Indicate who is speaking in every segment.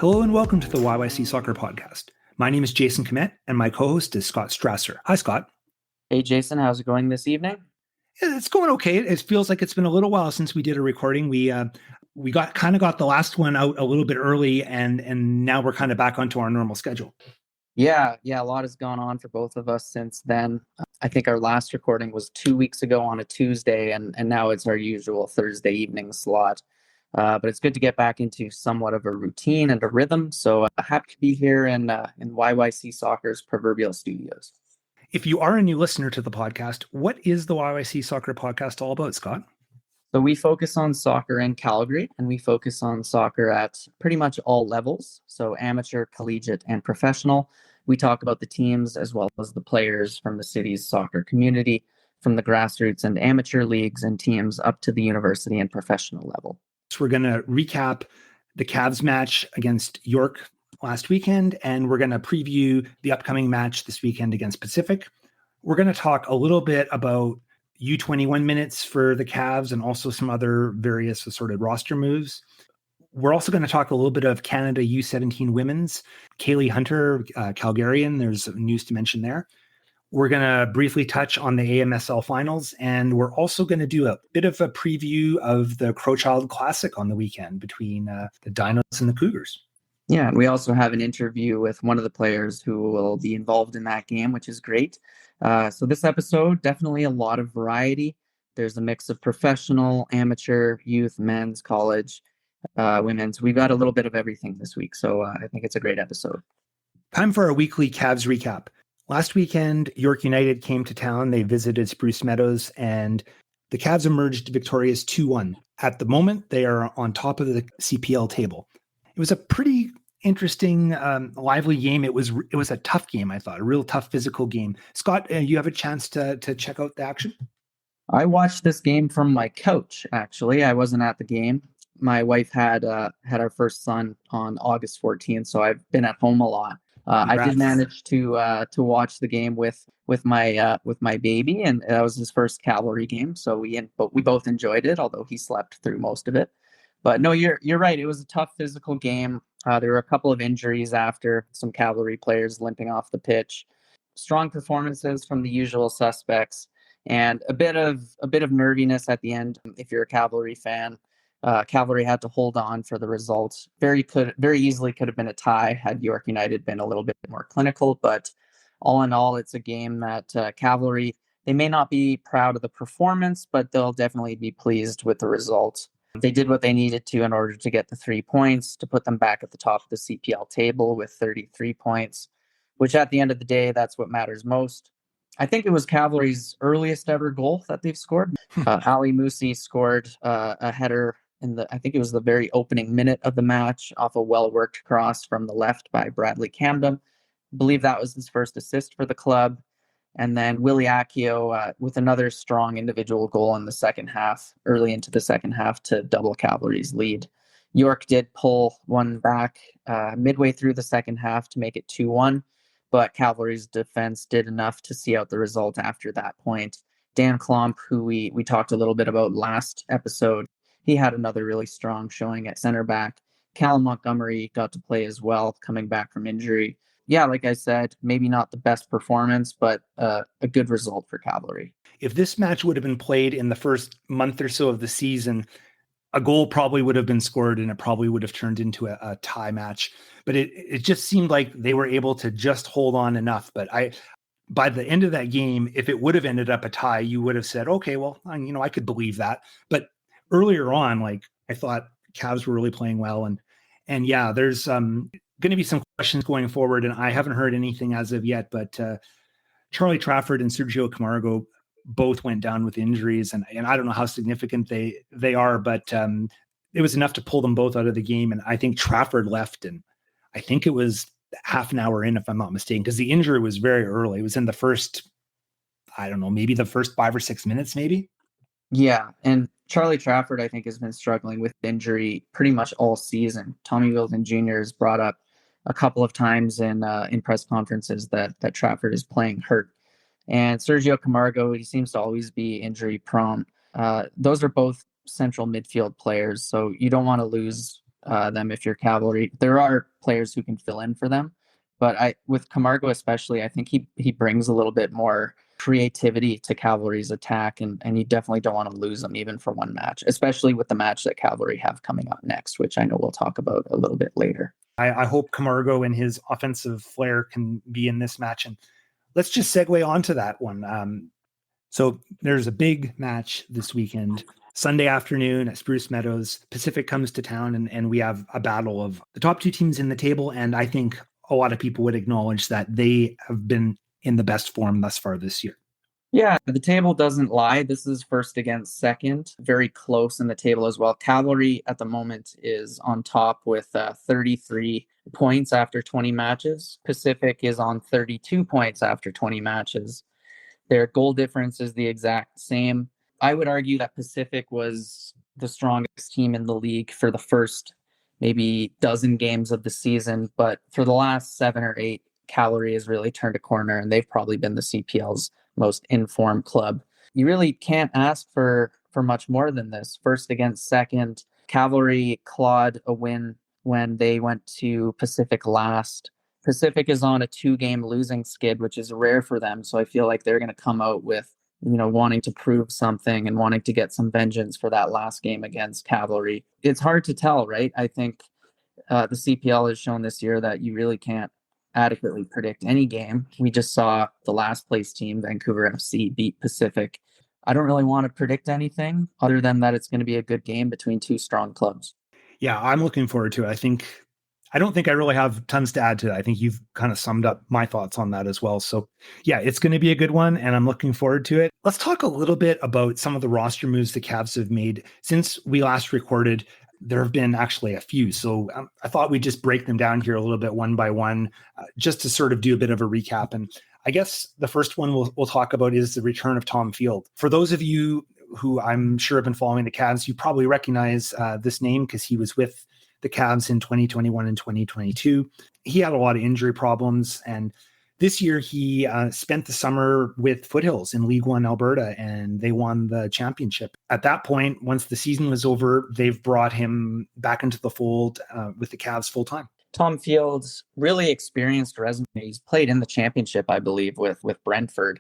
Speaker 1: Hello and welcome to the YYC Soccer Podcast. My name is Jason Kmet and my co-host is Scott Strasser. Hi, Scott.
Speaker 2: Hey, Jason. How's it going this evening?
Speaker 1: It's going okay. It feels like it's been a little while since we did a recording. We got the last one out a little bit early, and now we're kind of back onto our normal schedule.
Speaker 2: Yeah. A lot has gone on for both of us since then. I think our last recording was 2 weeks ago on a Tuesday, and now it's our usual Thursday evening slot. But it's good to get back into somewhat of a routine and a rhythm. So happy to be here in YYC Soccer's proverbial studios.
Speaker 1: If you are a new listener to the podcast, what is the YYC Soccer Podcast all about, Scott?
Speaker 2: So we focus on soccer in Calgary, and we focus on soccer at pretty much all levels. So amateur, collegiate, and professional. We talk about the teams as well as the players from the city's soccer community, from the grassroots and amateur leagues and teams up to the university and professional level.
Speaker 1: So we're going to recap the Cavs match against York last weekend, and we're going to preview the upcoming match this weekend against Pacific. We're going to talk a little bit about U21 minutes for the Cavs and also some other various assorted roster moves. We're also going to talk a little bit of Canada U17 women's. Liam Hunter, Calgarian, there's news to mention there. We're going to briefly touch on the AMSL finals, and we're also going to do a bit of a preview of the Crowchild Classic on the weekend between the Dinos and the Cougars.
Speaker 2: Yeah, and we also have an interview with one of the players who will be involved in that game, which is great. So this episode, definitely a lot of variety. There's a mix of professional, amateur, youth, men's, college, women's. We've got a little bit of everything this week, so I think it's a great episode.
Speaker 1: Time for our weekly Cavs recap. Last weekend, York United came to town. They visited Spruce Meadows, and the Cavs emerged victorious 2-1. At the moment, they are on top of the CPL table. It was a pretty interesting, lively game. It was a tough game, I thought, a real tough physical game. Scott, you have a chance to check out the action?
Speaker 2: I watched this game from my couch, actually. I wasn't at the game. My wife had our first son on August 14th, so I've been at home a lot. I did manage to watch the game with my baby, and that was his first Cavalry game. So we both enjoyed it, although he slept through most of it. But no, you're right. It was a tough physical game. There were a couple of injuries after, some Cavalry players limping off the pitch. Strong performances from the usual suspects, and a bit of nerviness at the end. If you're a Cavalry fan, Cavalry had to hold on for the results. Very easily could have been a tie had York United been a little bit more clinical. But all in all, it's a game that Cavalry, they may not be proud of the performance, but they'll definitely be pleased with the results. They did what they needed to in order to get the 3 points, to put them back at the top of the CPL table with 33 points, which at the end of the day, that's what matters most. I think it was Cavalry's earliest ever goal that they've scored. Ali Musi scored a header I think it was the very opening minute of the match off a well-worked cross from the left by Bradley Camden. I believe that was his first assist for the club. And then Willie Accio with another strong individual goal in the second half, early into the second half, to double Cavalry's lead. York did pull one back midway through the second half to make it 2-1, but Cavalry's defense did enough to see out the result after that point. Dan Klomp, who we talked a little bit about last episode, he had another really strong showing at center back. Callum Montgomery got to play as well, coming back from injury. Yeah, like I said, maybe not the best performance, but a good result for Cavalry.
Speaker 1: If this match would have been played in the first month or so of the season, a goal probably would have been scored and it probably would have turned into a tie match. But it just seemed like they were able to just hold on enough. But by the end of that game, if it would have ended up a tie, you would have said, okay, well, I could believe that. But earlier on, I thought Cavs were really playing well. And yeah, there's going to be some questions going forward, and I haven't heard anything as of yet, but Charlie Trafford and Sergio Camargo both went down with injuries, and I don't know how significant they are, but it was enough to pull them both out of the game. And I think Trafford left, and I think it was half an hour in, if I'm not mistaken, because the injury was very early. It was in the first, I don't know, maybe the first 5 or 6 minutes, maybe.
Speaker 2: Yeah, and Charlie Trafford, I think, has been struggling with injury pretty much all season. Tommy Wilton Jr. has brought up a couple of times in press conferences that Trafford is playing hurt. And Sergio Camargo, he seems to always be injury prone. Those are both central midfield players, so you don't want to lose them if you're Cavalry. There are players who can fill in for them, but with Camargo especially, I think he brings a little bit more creativity to Cavalry's attack, and you definitely don't want to lose him even for one match, especially with the match that Cavalry have coming up next, which I know we'll talk about a little bit later.
Speaker 1: I hope Camargo and his offensive flair can be in this match, and let's just segue onto that one. So there's a big match this weekend, Sunday afternoon at Spruce Meadows. Pacific comes to town, and we have a battle of the top two teams in the table, and I think a lot of people would acknowledge that they have been in the best form thus far this year.
Speaker 2: Yeah, the table doesn't lie. This is first against second, very close in the table as well. Cavalry at the moment is on top with 33 points after 20 matches. Pacific is on 32 points after 20 matches. Their goal difference is the exact same. I would argue that Pacific was the strongest team in the league for the first maybe dozen games of the season, but for the last 7 or 8, Cavalry has really turned a corner, and they've probably been the CPL's most informed club. You really can't ask for much more than this. First against second, Cavalry clawed a win when they went to Pacific last. Pacific is on a 2-game losing skid, which is rare for them. So I feel like they're going to come out with, wanting to prove something and wanting to get some vengeance for that last game against Cavalry. It's hard to tell, right? I think the CPL has shown this year that you really can't adequately predict any game. We just saw the last place team, Vancouver FC, beat Pacific. I don't really want to predict anything other than that it's going to be a good game between two strong clubs.
Speaker 1: Yeah, I'm looking forward to it. I don't think I really have tons to add to that. I think you've kind of summed up my thoughts on that as well. So yeah, it's going to be a good one, and I'm looking forward to it. Let's talk a little bit about some of the roster moves the Cavs have made since we last recorded. There have been actually a few. So I thought we'd just break them down here a little bit one by one, just to sort of do a bit of a recap. And I guess the first one we'll talk about is the return of Tom Field. For those of you who I'm sure have been following the Cavs, you probably recognize this name because he was with the Cavs in 2021 and 2022. He had a lot of injury problems, and this year he spent the summer with Foothills in League One Alberta, and they won the championship. At that point, once the season was over, they've brought him back into the fold with the Cavs full time.
Speaker 2: Tom Fields, really experienced resume. He's played in the championship, I believe, with Brentford.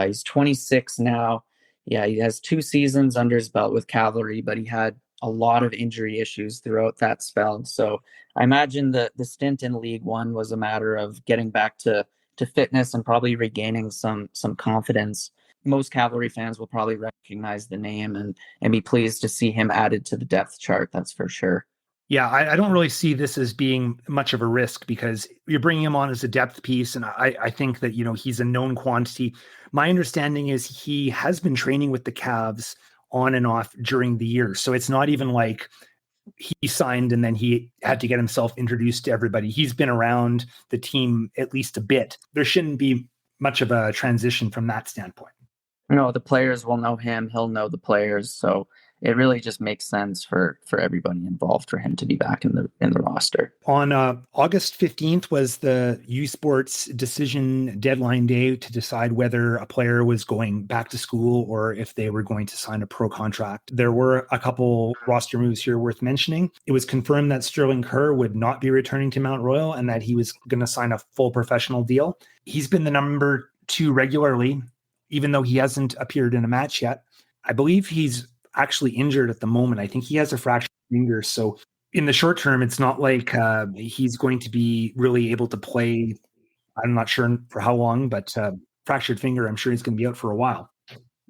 Speaker 2: He's 26 now. Yeah, he has 2 seasons under his belt with Cavalry, but he had a lot of injury issues throughout that spell. So I imagine the stint in League One was a matter of getting back to fitness and probably regaining some confidence. Most Cavalry fans will probably recognize the name and be pleased to see him added to the depth chart. That's for sure.
Speaker 1: Yeah, I don't really see this as being much of a risk because you're bringing him on as a depth piece. And I think that, he's a known quantity. My understanding is he has been training with the Cavs on and off during the year. So it's not even like he signed and then he had to get himself introduced to everybody. He's been around the team at least a bit. There shouldn't be much of a transition from that standpoint.
Speaker 2: No, the players will know him. He'll know the players. So it really just makes sense for everybody involved for him to be back in the roster.
Speaker 1: On August 15th was the U Sports decision deadline day to decide whether a player was going back to school or if they were going to sign a pro contract. There were a couple roster moves here worth mentioning. It was confirmed that Sterling Kerr would not be returning to Mount Royal and that he was going to sign a full professional deal. He's been the number 2 regularly, even though he hasn't appeared in a match yet. I believe he's actually injured at the moment. I think he has a fractured finger. So in the short term, it's not like he's going to be really able to play. I'm not sure for how long, but fractured finger, I'm sure he's going to be out for a while.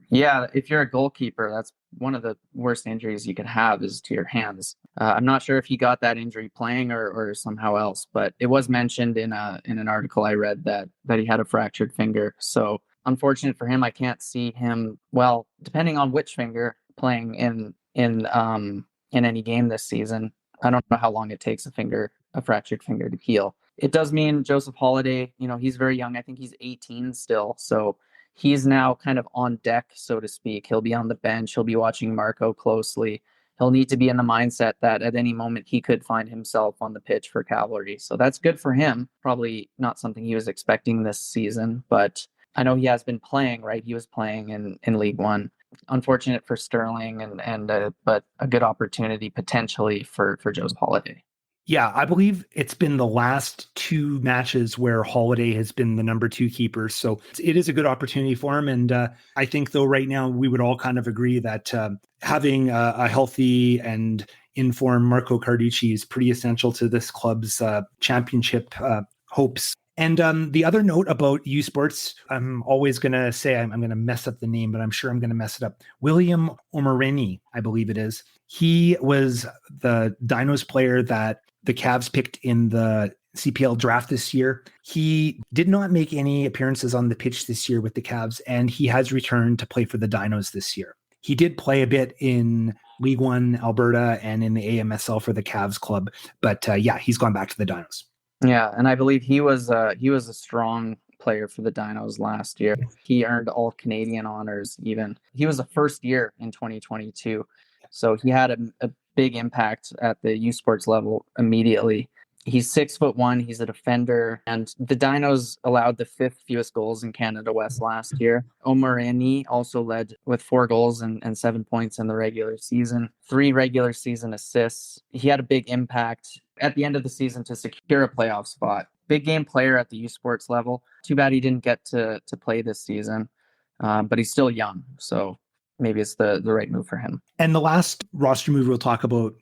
Speaker 2: Yeah, if you're a goalkeeper, that's one of the worst injuries you can have is to your hands. I'm not sure if he got that injury playing or somehow else, but it was mentioned in an article I read that he had a fractured finger. So unfortunate for him. I can't see him, well, depending on which finger, playing in any game this season. I don't know how long it takes a fractured finger to heal. It does mean Joseph Holiday, he's very young. I think he's 18 still. So he's now kind of on deck, so to speak. He'll be on the bench. He'll be watching Marco closely. He'll need to be in the mindset that at any moment he could find himself on the pitch for Cavalry. So that's good for him. Probably not something he was expecting this season, but I know he has been playing, right? He was playing in League One. Unfortunate for Sterling, but a good opportunity potentially for Joseph Holiday.
Speaker 1: Yeah, I believe it's been the last 2 matches where Holiday has been the number 2 keeper. So it is a good opportunity for him. And I think, though, right now we would all kind of agree that having a healthy and informed Marco Carducci is pretty essential to this club's championship hopes. And the other note about U Sports, I'm always going to say I'm going to mess up the name, but I'm sure I'm going to mess it up. William Omarini, I believe it is. He was the Dinos player that the Cavs picked in the CPL draft this year. He did not make any appearances on the pitch this year with the Cavs, and he has returned to play for the Dinos this year. He did play a bit in League One Alberta and in the AMSL for the Cavs club, but yeah, he's gone back to the Dinos.
Speaker 2: Yeah, and I believe he was a strong player for the Dinos last year. He earned all Canadian honors even. He was a first year in 2022. So he had a big impact at the U Sports level immediately. He's 6'1". He's a defender, and the Dinos allowed the 5th fewest goals in Canada West last year. Omarini also led with 4 goals and 7 points in the regular season, 3 regular season assists. He had a big impact at the end of the season to secure a playoff spot. Big game player at the U Sports level. Too bad he didn't get to play this season, but he's still young, so maybe it's the right move for him.
Speaker 1: And the last roster move we'll talk about,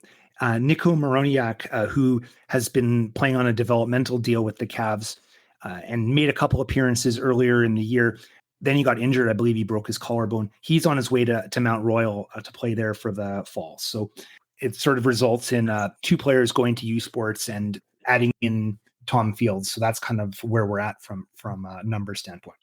Speaker 1: Nico Maroniak, who has been playing on a developmental deal with the Cavs and made a couple appearances earlier in the year. Then he got injured. I believe he broke his collarbone. He's on his way to Mount Royal to play there for the fall. So it sort of results in 2 players going to U Sports and adding in Tom Fields. So that's kind of where we're at from a number standpoint.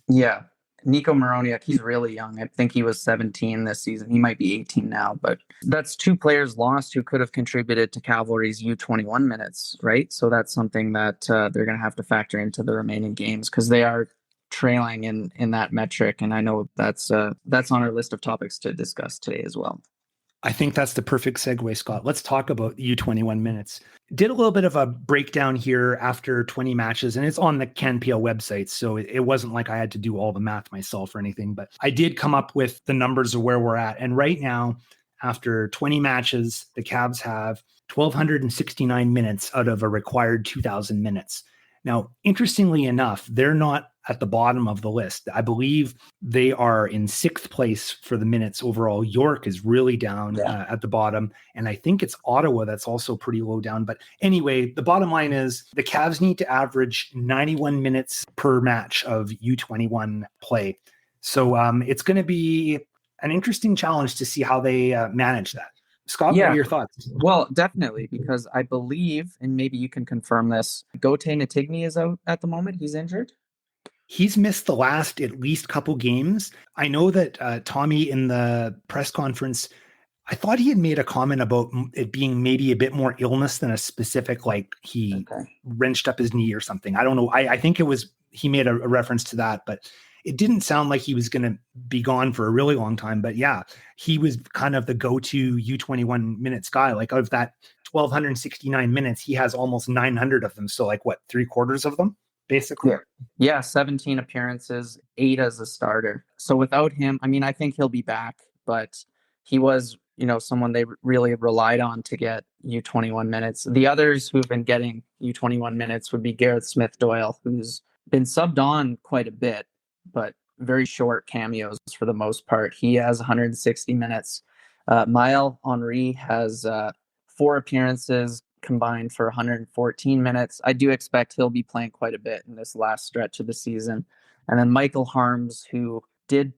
Speaker 2: Yeah. Nico Maroniak, he's really young. I think he was 17 this season. He might be 18 now, but that's 2 players lost who could have contributed to Cavalry's U21 minutes, right? So that's something that they're going to have to factor into the remaining games because they are trailing in that metric. And I know that's on our list of topics to discuss today as well.
Speaker 1: I think that's the perfect segue, Scott. Let's talk about U21 minutes. Did a little bit of a breakdown here after 20 matches, and it's on the CanPL website, so it wasn't like I had to do all the math myself or anything, but I did come up with the numbers of where we're at. And right now, after 20 matches, the Cavs have 1,269 minutes out of a required 2,000 minutes. Now, interestingly enough, they're not at the bottom of the list. I believe they are in 6th place for the minutes overall. York is really down at the bottom. And I think it's Ottawa that's also pretty low down. But anyway, the bottom line is the Cavs need to average 91 minutes per match of U21 play. So it's going to be an interesting challenge to see how they manage that. Scott, what are your thoughts?
Speaker 2: Well, definitely, because I believe, and maybe you can confirm this, Gote Natigny is out at the moment. He's injured.
Speaker 1: He's missed the last at least couple games. I know that Tommy in the press conference, I thought he had made a comment about it being maybe a bit more illness than a specific, like he wrenched up his knee or something. I don't know. I think it was, he made a reference to that, but it didn't sound like he was going to be gone for a really long time. But yeah, he was kind of the go-to U21 minutes guy. Like out of that 1,269 minutes, he has almost 900 of them. So like what, 3/4 of them? Basically.
Speaker 2: Yeah, 17 appearances, 8 as a starter. So without him, I mean, I think he'll be back, but he was, someone they really relied on to get U21 minutes. The others who've been getting U21 minutes would be Garrett Smith Doyle, who's been subbed on quite a bit, but very short cameos for the most part. He has 160 minutes. Maël Henry has 4 appearances, combined for 114 minutes. I do expect he'll be playing quite a bit in this last stretch of the season. And then Michael Harms, who did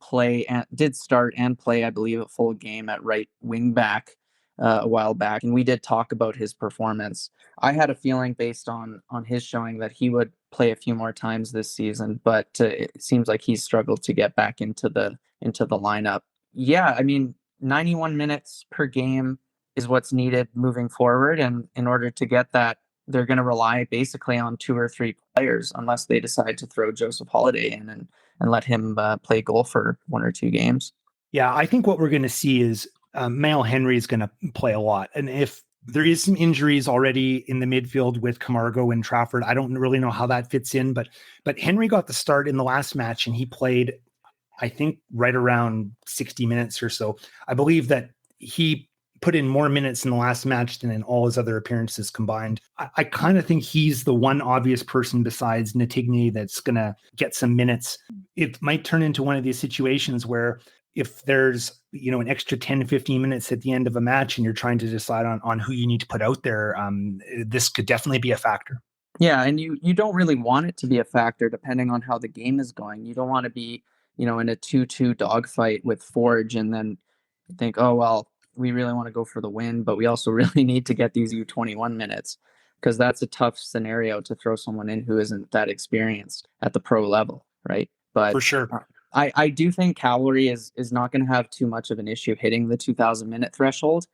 Speaker 2: start and play, I believe, a full game at right wing back a while back. And we did talk about his performance. I had a feeling based on his showing that he would play a few more times this season, but it seems like he's struggled to get back into the lineup. Yeah, I mean, 91 minutes per game is what's needed moving forward. And in order to get that, they're going to rely basically on 2 or 3 players unless they decide to throw Joseph Holiday in and let him play goal for 1 or 2 games.
Speaker 1: Yeah, I think what we're going to see is Maël Henry is going to play a lot. And if there is some injuries already in the midfield with Camargo and Trafford, I don't really know how that fits in, but Henry got the start in the last match and he played I think right around 60 minutes or so. I believe that he put in more minutes in the last match than in all his other appearances combined. I kind of think he's the one obvious person besides Natigny that's going to get some minutes. It might turn into one of these situations where if there's, an extra 10 to 15 minutes at the end of a match and you're trying to decide on who you need to put out there, this could definitely be a factor.
Speaker 2: Yeah, and you don't really want it to be a factor depending on how the game is going. You don't want to be, in a 2-2 dogfight with Forge and then think, oh, well, we really want to go for the win, but we also really need to get these U21 minutes, because that's a tough scenario to throw someone in who isn't that experienced at the pro level, right? But
Speaker 1: for sure,
Speaker 2: I do think Calgary is not going to have too much of an issue hitting the 2,000 minute threshold.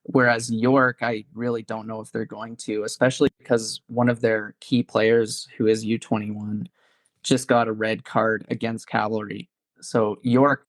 Speaker 2: Whereas York, I really don't know if they're going to, especially because one of their key players, who is U21, just got a red card against Cavalry. So York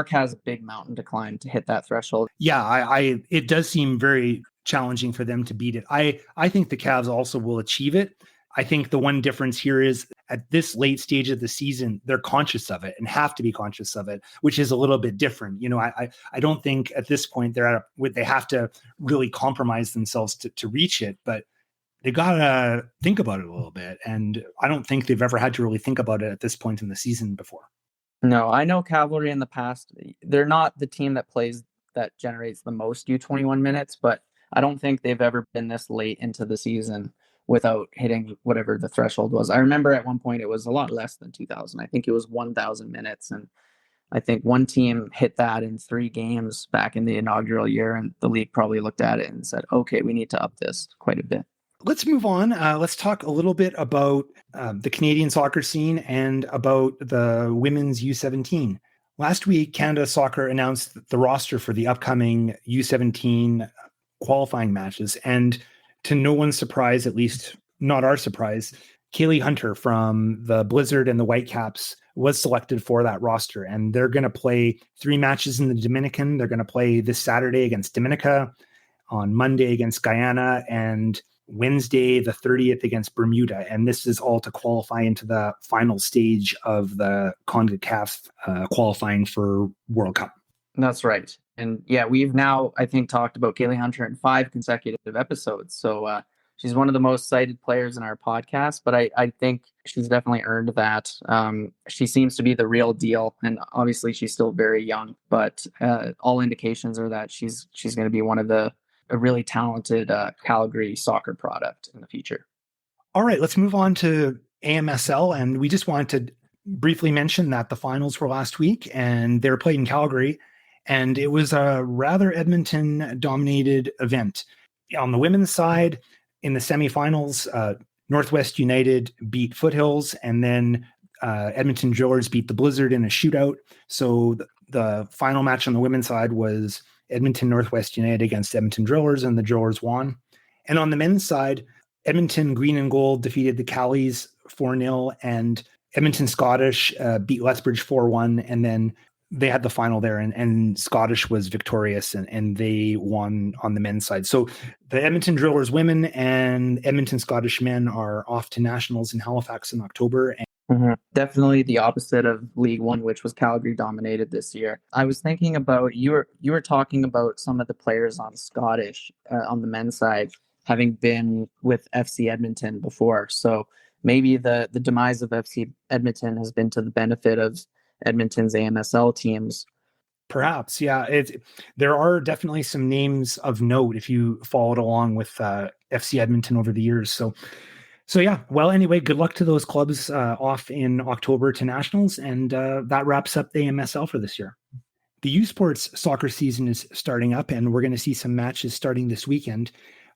Speaker 2: has a big mountain to climb to hit that threshold.
Speaker 1: Yeah, it does seem very challenging for them to beat it. I think the Cavs also will achieve it. I think the one difference here is at this late stage of the season, they're conscious of it and have to be conscious of it, which is a little bit different. I don't think at this point they have to really compromise themselves to reach it, but they got to think about it a little bit. And I don't think they've ever had to really think about it at this point in the season before.
Speaker 2: No, I know Cavalry in the past, they're not the team that generates the most U21 minutes, but I don't think they've ever been this late into the season without hitting whatever the threshold was. I remember at one point it was a lot less than 2,000. I think it was 1,000 minutes. And I think one team hit that in 3 games back in the inaugural year, and the league probably looked at it and said, okay, we need to up this quite a bit.
Speaker 1: Let's move on. Let's talk a little bit about the Canadian soccer scene and about the women's U17. Last week, Canada Soccer announced the roster for the upcoming U17 qualifying matches. And to no one's surprise, at least not our surprise, Kaylee Hunter from the Blizzard and the Whitecaps was selected for that roster. And they're going to play 3 matches in the Dominican. They're going to play this Saturday against Dominica, on Monday against Guyana, and Wednesday, the 30th, against Bermuda. And this is all to qualify into the final stage of the CONCACAF qualifying for World Cup.
Speaker 2: That's right. And yeah, we've now, I think, talked about Kaylee Hunter in 5 consecutive episodes. So she's one of the most cited players in our podcast, but I think she's definitely earned that. She seems to be the real deal. And obviously she's still very young, but all indications are that she's going to be one of a really talented Calgary soccer product in the future.
Speaker 1: All right, let's move on to AMSL. And we just wanted to briefly mention that the finals were last week and they were played in Calgary. And it was a rather Edmonton-dominated event. On the women's side, in the semifinals, Northwest United beat Foothills, and then Edmonton Drillers beat the Blizzard in a shootout. So the final match on the women's side was Edmonton Northwest United against Edmonton Drillers, and the Drillers won. And on the men's side, Edmonton Green and Gold defeated the Callies 4-0, and Edmonton Scottish beat Lethbridge 4-1, and then they had the final there, and Scottish was victorious, and they won on the men's side. So the Edmonton Drillers women and Edmonton Scottish men are off to nationals in Halifax in October.
Speaker 2: Definitely the opposite of League One, which was Calgary dominated this year. I was thinking about you were talking about some of the players on Scottish on the men's side having been with FC Edmonton before. So maybe the demise of FC Edmonton has been to the benefit of Edmonton's AMSL teams.
Speaker 1: Perhaps, yeah. There are definitely some names of note if you followed along with FC Edmonton over the years. So yeah. Well, anyway, good luck to those clubs off in October to nationals, and that wraps up the AMSL for this year. The U Sports soccer season is starting up, and we're going to see some matches starting this weekend.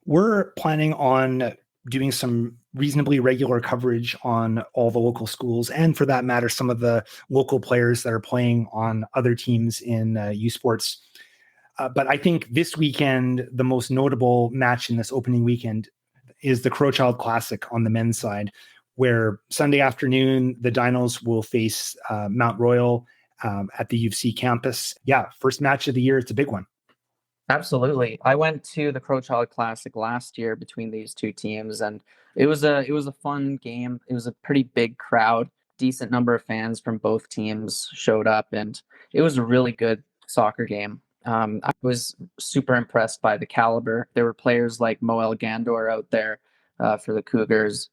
Speaker 1: We're planning on doing some reasonably regular coverage on all the local schools, and for that matter, some of the local players that are playing on other teams in U Sports. But I think this weekend, the most notable match in this opening weekend is the Crowchild Classic on the men's side, where Sunday afternoon, the Dinos will face Mount Royal at the U of C campus. Yeah, first match of the year. It's a big one.
Speaker 2: Absolutely. I went to the Crowchild Classic last year between these two teams, and it was a fun game. It was a pretty big crowd. decent number of fans from both teams showed up, and it was a really good soccer game. I was super impressed by the caliber. There were players like Moel Gandor out there for the Cougars.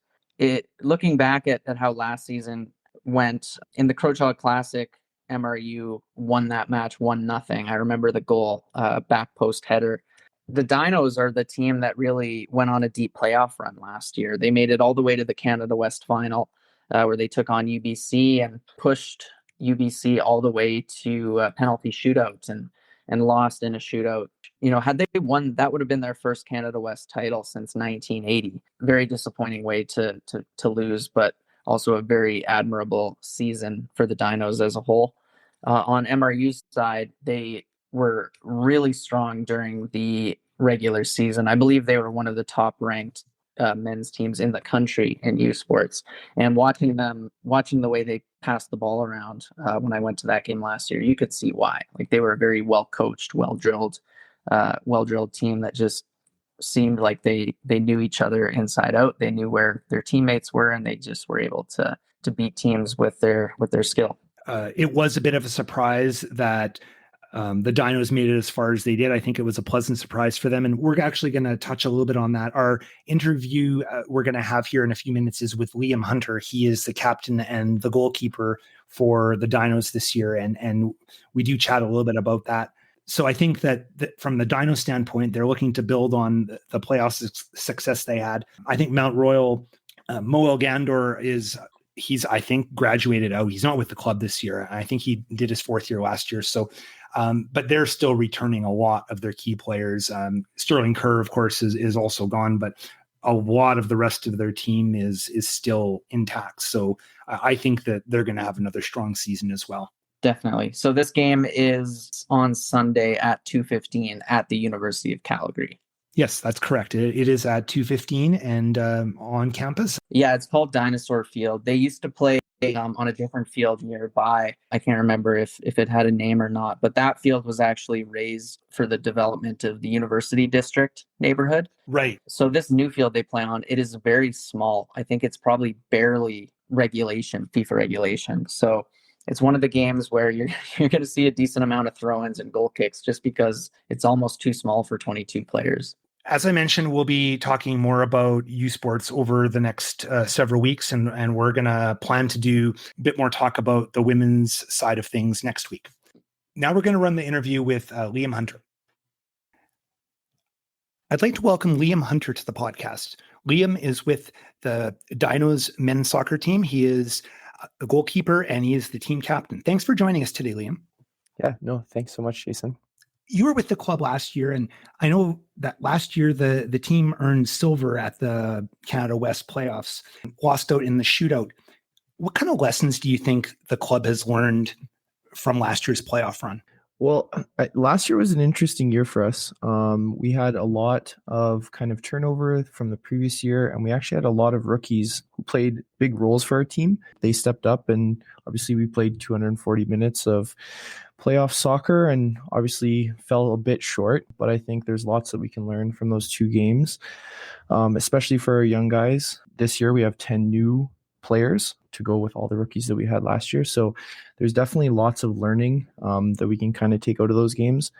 Speaker 2: Looking back at how last season went in the Crowchild Classic, MRU won that match 1-0. I remember the goal, back post header. The Dinos are the team that really went on a deep playoff run last year. They made it all the way to the Canada West final, where they took on UBC and pushed UBC all the way to penalty shootouts and lost in a shootout. Had they won, that would have been their first Canada West title since 1980. Very disappointing way to lose, but also a very admirable season for the Dinos as a whole. On MRU's side, they were really strong during the regular season. I believe they were one of the top ranked men's teams in the country in U Sports. And watching the way they passed the ball around when I went to that game last year, you could see why. Like, they were a very well coached, well drilled team that just seemed like they knew each other inside out. They knew where their teammates were, and they just were able to beat teams with their skill.
Speaker 1: It was a bit of a surprise that the Dinos made it as far as they did. I think it was a pleasant surprise for them. And we're actually going to touch a little bit on that. Our interview we're going to have here in a few minutes is with Liam Hunter. He is the captain and the goalkeeper for the Dinos this year. And we do chat a little bit about that. So I think that from the Dino standpoint, they're looking to build on the playoff success they had. I think Mount Royal, Moel Gandor he's, I think, graduated out. He's not with the club this year. I think he did his 4th year last year. So, but they're still returning a lot of their key players. Sterling Kerr, of course, is also gone, but a lot of the rest of their team is still intact. So I think that they're going to have another strong season as well.
Speaker 2: Definitely. So this game is on Sunday at 2:15 at the University of Calgary.
Speaker 1: Yes, that's correct. It is at 2:15 and on campus.
Speaker 2: Yeah, it's called Dinosaur Field. They used to play on a different field nearby. I can't remember if it had a name or not, but that field was actually raised for the development of the University District neighborhood.
Speaker 1: Right.
Speaker 2: So this new field they play on, it is very small. I think it's probably barely FIFA regulation. So it's one of the games where you're going to see a decent amount of throw-ins and goal kicks just because it's almost too small for 22 players.
Speaker 1: As I mentioned, we'll be talking more about U Sports over the next several weeks, and we're going to plan to do a bit more talk about the women's side of things next week. Now we're going to run the interview with Liam Hunter. I'd like to welcome Liam Hunter to the podcast. Liam is with the Dinos men's soccer team. He is a goalkeeper, and he is the team captain. Thanks for joining us today, Liam.
Speaker 3: Yeah, no, thanks so much, Jason.
Speaker 1: You were with the club last year, and I know that last year the team earned silver at the Canada West playoffs, lost out in the shootout. What kind of lessons do you think the club has learned from last year's playoff run?
Speaker 3: Well, last year was an interesting year for us. We had a lot of kind of turnover from the previous year, and we actually had a lot of rookies who played big roles for our team. They stepped up, and obviously we played 240 minutes of playoff soccer and obviously fell a bit short, but I think there's lots that we can learn from those 2 games, especially for our young guys. This year we have 10 new players to go with all the rookies that we had last year. So there's definitely lots of learning that we can kind of take out of those games.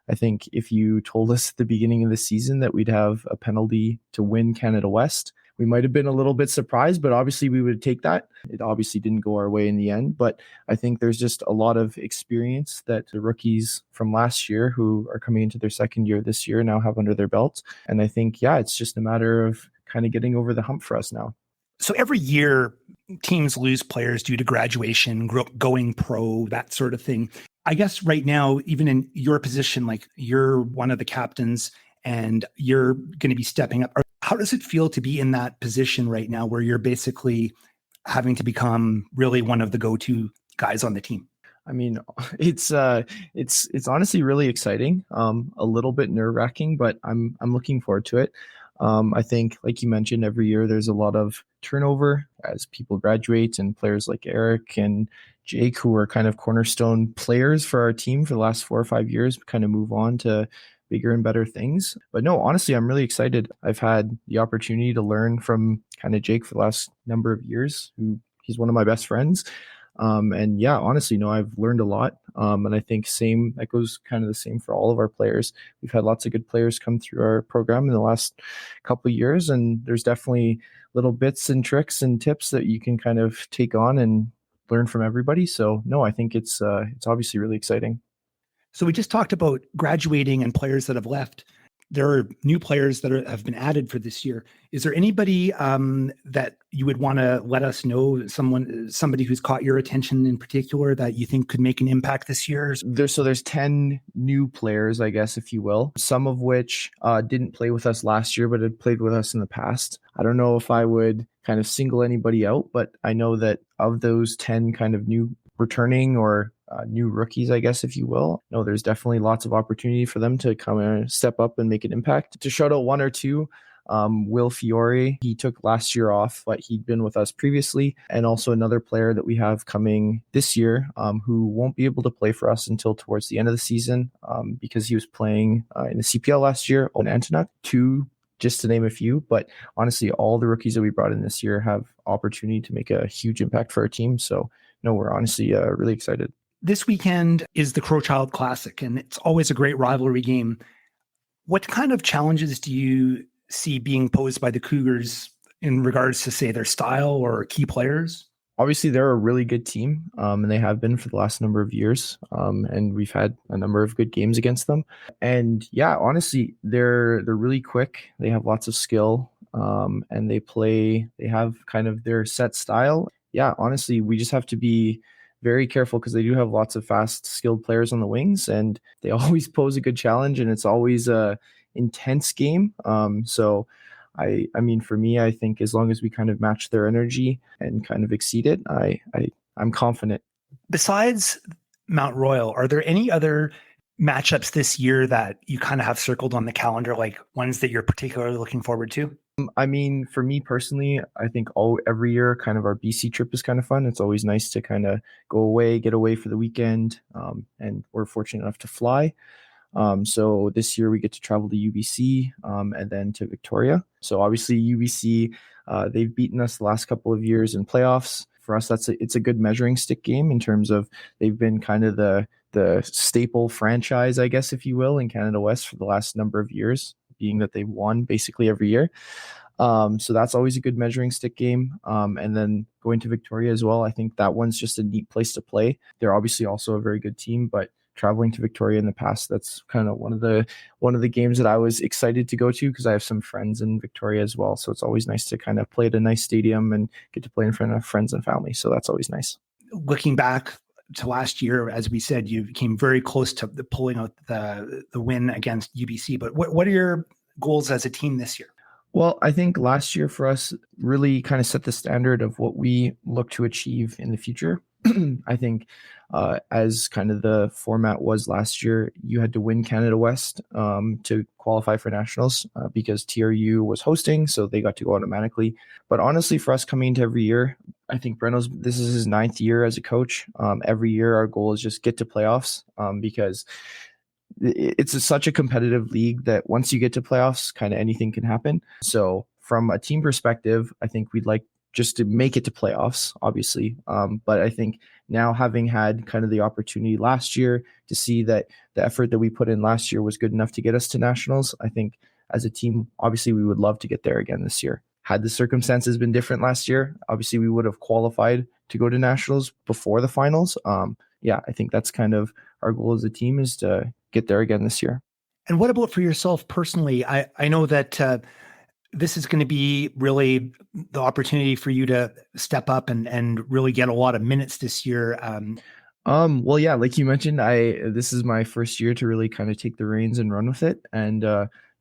Speaker 3: I think if you told us at the beginning of the season that we'd have a penalty to win Canada West, we might have been a little bit surprised, but obviously we would take that. It obviously didn't go our way in the end, but I think there's just a lot of experience that the rookies from last year who are coming into their second year this year now have under their belt. And I think, yeah, it's just a matter of kind of getting over the hump for us now.
Speaker 1: So every year teams lose players due to graduation, going pro, that sort of thing. I guess right now, even in your position, like you're one of the captains and you're going to be stepping up. How does it feel to be in that position right now where you're basically having to become really one of the go-to guys on the team?
Speaker 3: I mean, it's honestly really exciting, a little bit nerve-wracking, but I'm looking forward to it. I think, like you mentioned, every year there's a lot of turnover as people graduate, and players like Eric and Jake, who are kind of cornerstone players for our team for the last 4 or 5 years, kind of move on to bigger and better things. But no, honestly, I'm really excited. I've had the opportunity to learn from kind of Jake for the last number of years, who he's one of my best friends. And yeah, honestly, no, I've learned a lot. And I think that goes kind of the same for all of our players. We've had lots of good players come through our program in the last couple of years, and there's definitely little bits and tricks and tips that you can kind of take on and learn from everybody. So no, I think it's obviously really exciting.
Speaker 1: So we just talked about graduating and players that have left. There are new players that have been added for this year. Is there anybody that you would want to let us know, somebody who's caught your attention in particular that you think could make an impact this year?
Speaker 3: There's 10 new players, I guess, if you will, some of which didn't play with us last year, but had played with us in the past. I don't know if I would kind of single anybody out, but I know that of those 10 kind of new returning or new rookies, I guess, if you will. No, there's definitely lots of opportunity for them to come and step up and make an impact. To shout out one or two, Will Fiore, he took last year off, but he'd been with us previously. And also another player that we have coming this year who won't be able to play for us until towards the end of the season because he was playing in the CPL last year, on Antonuc. Two, just to name a few, but honestly, all the rookies that we brought in this year have opportunity to make a huge impact for our team. So no, we're honestly really excited.
Speaker 1: This weekend is the Crowchild Classic, and it's always a great rivalry game. What kind of challenges do you see being posed by the Cougars in regards to, say, their style or key players?
Speaker 3: Obviously, they're a really good team, and they have been for the last number of years, and we've had a number of good games against them. And yeah, honestly, they're really quick. They have lots of skill, and they have kind of their set style. Yeah, honestly, we just have to be very careful because they do have lots of fast, skilled players on the wings, and they always pose a good challenge, and it's always a intense game. So I mean, for me, I think as long as we kind of match their energy and kind of exceed it, I'm confident.
Speaker 1: Besides Mount Royal, are there any other matchups this year that you kind of have circled on the calendar, like ones that you're particularly looking forward to?
Speaker 3: I mean, for me personally, I think every year kind of our BC trip is kind of fun. It's always nice to kind of go away, get away for the weekend, and we're fortunate enough to fly. So this year we get to travel to UBC and then to Victoria. So obviously UBC, they've beaten us the last couple of years in playoffs. For us, it's a good measuring stick game in terms of they've been kind of the staple franchise, I guess, if you will, in Canada West for the last number of years, being that they've won basically every year. So that's always a good measuring stick game. And then going to Victoria as well, I think that one's just a neat place to play. They're obviously also a very good team, but traveling to Victoria in the past, that's kind of one of the games that I was excited to go to because I have some friends in Victoria as well. So it's always nice to kind of play at a nice stadium and get to play in front of friends and family. So that's always nice.
Speaker 1: Looking back to last year, as we said, you came very close to pulling out the win against UBC. But what are your goals as a team this year?
Speaker 3: Well, I think last year for us really kind of set the standard of what we look to achieve in the future. I think as kind of the format was last year, you had to win Canada West to qualify for nationals because TRU was hosting, so they got to go automatically. But honestly, for us coming into every year, I think this is his 9th year as a coach. Every year, our goal is just get to playoffs because it's such a competitive league that once you get to playoffs, kind of anything can happen. So from a team perspective, I think we'd like just to make it to playoffs, obviously. But I think now having had kind of the opportunity last year to see that the effort that we put in last year was good enough to get us to nationals, I think as a team, obviously we would love to get there again this year. Had the circumstances been different last year, obviously we would have qualified to go to nationals before the finals. Yeah, I think that's kind of our goal as a team is to get there again this year.
Speaker 1: And what about for yourself personally? I know that this is going to be really the opportunity for you to step up and really get a lot of minutes this year.
Speaker 3: Well, yeah, like you mentioned, this is my first year to really kind of take the reins and run with it. And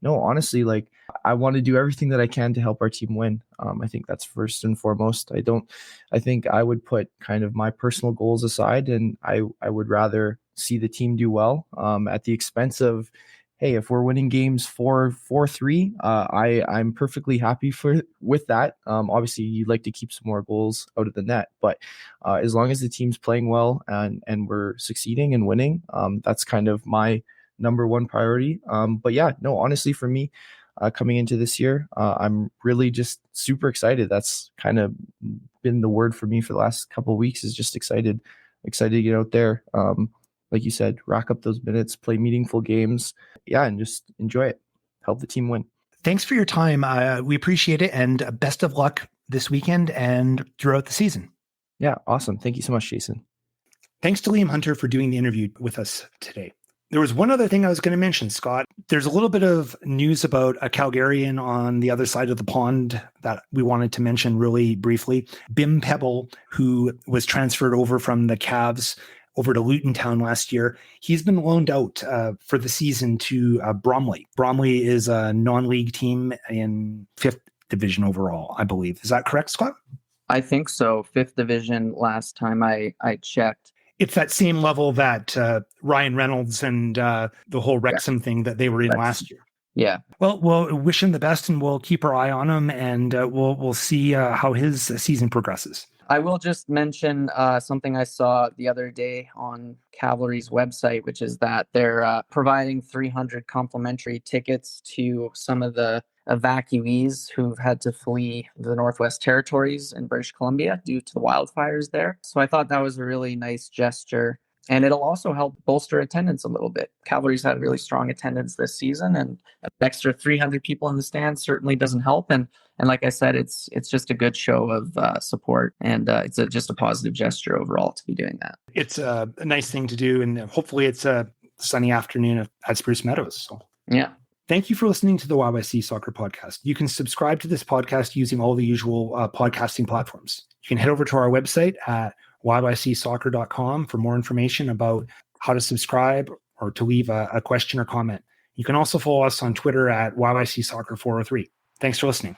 Speaker 3: no, honestly, like I want to do everything that I can to help our team win. I think that's first and foremost. I think I would put kind of my personal goals aside, and I would rather see the team do well at the expense of, hey, if we're winning games 4-3, I'm perfectly happy with that. Obviously, you'd like to keep some more goals out of the net, but as long as the team's playing well and we're succeeding and winning, that's kind of my number one priority. But yeah, no, honestly, for me, coming into this year, I'm really just super excited. That's kind of been the word for me for the last couple of weeks, is just excited to get out there. Like you said, rack up those minutes, play meaningful games. Yeah, and just enjoy it. Help the team win.
Speaker 1: Thanks for your time. We appreciate it, and best of luck this weekend and throughout the season.
Speaker 3: Yeah, awesome. Thank you so much, Jason.
Speaker 1: Thanks to Liam Hunter for doing the interview with us today. There was one other thing I was going to mention, Scott. There's a little bit of news about a Calgarian on the other side of the pond that we wanted to mention really briefly. Bim Pebble, who was transferred over from the Cavs over to Luton Town last year, he's been loaned out for the season to Bromley. Bromley is a non-league team in 5th division overall, I believe. Is that correct, Scott?
Speaker 2: I think so. 5th division last time I checked.
Speaker 1: It's that same level that Ryan Reynolds and the whole Wrexham thing that they were in last year.
Speaker 2: Yeah.
Speaker 1: Well, we'll wish him the best, and we'll keep our eye on him, and we'll see how his season progresses.
Speaker 2: I will just mention something I saw the other day on Cavalry's website, which is that they're providing 300 complimentary tickets to some of the evacuees who've had to flee the Northwest Territories in British Columbia due to the wildfires there. So I thought that was a really nice gesture. And it'll also help bolster attendance a little bit. Cavalry's had really strong attendance this season, and an extra 300 people in the stands certainly doesn't help. And like I said, it's just a good show of support, and it's just a positive gesture overall to be doing that.
Speaker 1: It's a nice thing to do, and hopefully it's a sunny afternoon at Spruce Meadows. So
Speaker 2: yeah.
Speaker 1: Thank you for listening to the YYC Soccer Podcast. You can subscribe to this podcast using all the usual podcasting platforms. You can head over to our website at yycsoccer.com for more information about how to subscribe or to leave a question or comment. You can also follow us on Twitter at YYC Soccer 403. Thanks for listening.